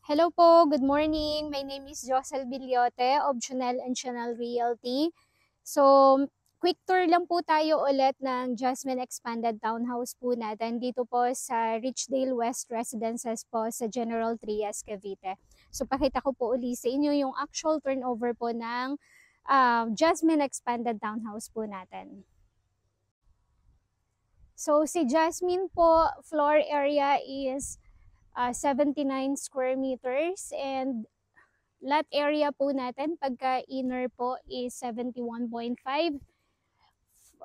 Hello po, good morning. My name is Josel Bilyote of Chanel and Chanel Realty. So, quick tour lang po tayo ulit ng Jasmine Expanded Townhouse po natin dito po sa Richdale West Residences po sa General Trias, Cavite. So, pakita ko po uli sa inyo yung actual turnover po ng Jasmine Expanded Townhouse po natin. So, si Jasmine po, floor area is 79 square meters and lot area po natin pagka inner po is 71.5.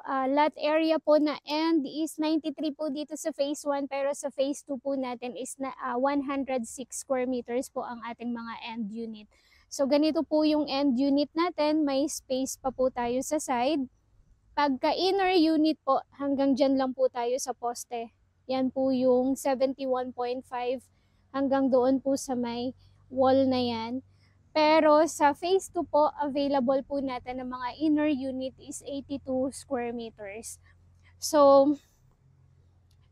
Lot area po na end is 93 po dito sa phase 1 pero sa phase 2 po natin is 106 square meters po ang ating mga end unit. So ganito po yung end unit natin, may space pa po tayo sa side. Pagka inner unit po, hanggang dyan lang po tayo sa poste. Yan po yung 71.5 hanggang doon po sa may wall na yan. Pero sa phase 2 po, available po natin ng mga inner unit is 82 square meters. So,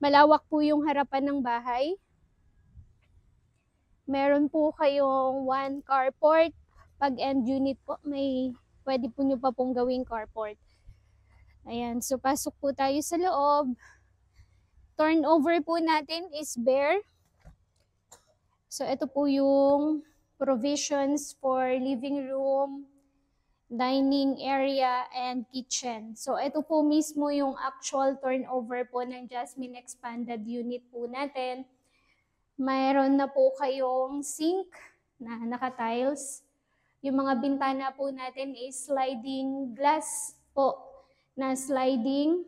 malawak po yung harapan ng bahay. Meron po kayong 1 carport. Pag end unit po, may pwede po nyo pa pong gawing carport. Ayan, so pasok po tayo sa loob. Turnover po natin is bare. So ito po yung provisions for living room, dining area, and kitchen. So ito po mismo yung actual turnover po ng Jasmine Expanded unit po natin. Mayroon na po kayong sink na naka-tiles. Yung mga bintana po natin is sliding glass po na sliding.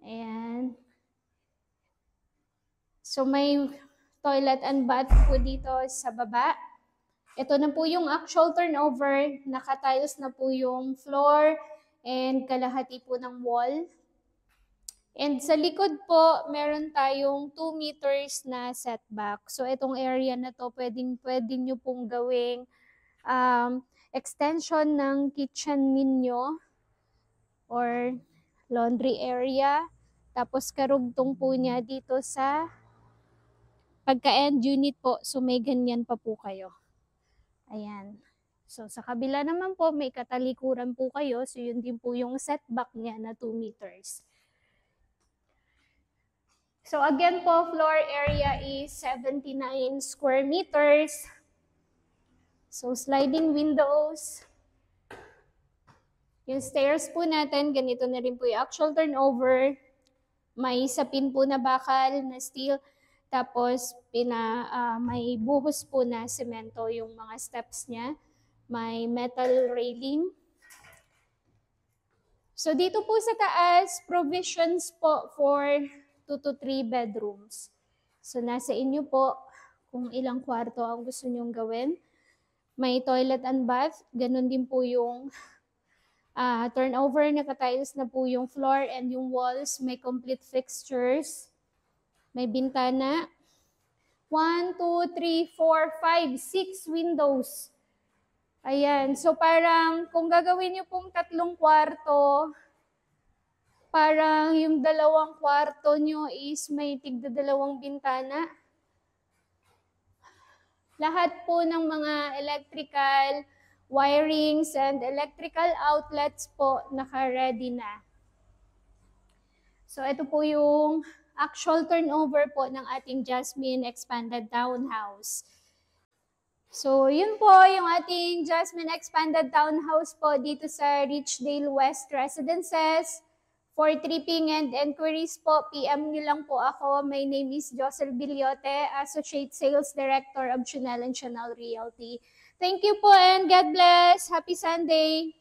Ayan. So may toilet and bath po dito sa baba. Ito na po yung actual turnover. Naka-tiles na po yung floor and kalahati po ng wall. And sa likod po, meron tayong 2 meters na setback. So itong area na to, pwedeng nyo pong gawing extension ng kitchen ninyo or laundry area. Tapos karugtong po niya dito sa pagka-end unit po, so may ganyan pa po kayo. Ayan. So sa kabila naman po, may katalikuran po kayo. So yun din po yung setback niya na 2 meters. So again po, floor area is 79 square meters. So sliding windows. Yung stairs po natin, ganito na rin po yung actual turnover. May sapin po na bakal na steel. Tapos, may buhos po na semento yung mga steps niya. May metal railing. So, dito po sa taas, provisions po for 2 to 3 bedrooms. So, nasa inyo po kung ilang kwarto ang gusto nyong gawin. May toilet and bath. Ganun din po yung turnover. Naka-tiles na po yung floor and yung walls. May complete fixtures. May bintana. 1, 2, 3, 4, 5, 6 windows. Ayan. So parang kung gagawin nyo pong 3 kwarto, parang yung 2 kwarto nyo is may tigda 2 bintana. Lahat po ng mga electrical wirings and electrical outlets po naka-ready na. So ito po yung actual turnover po ng ating Jasmine Expanded Townhouse. So, yun po yung ating Jasmine Expanded Townhouse po dito sa Richdale West Residences. For tripping and enquiries po, PM nyo lang po ako. My name is Josel Bilyote, Associate Sales Director of Chanel and Chanel Realty. Thank you po and God bless. Happy Sunday!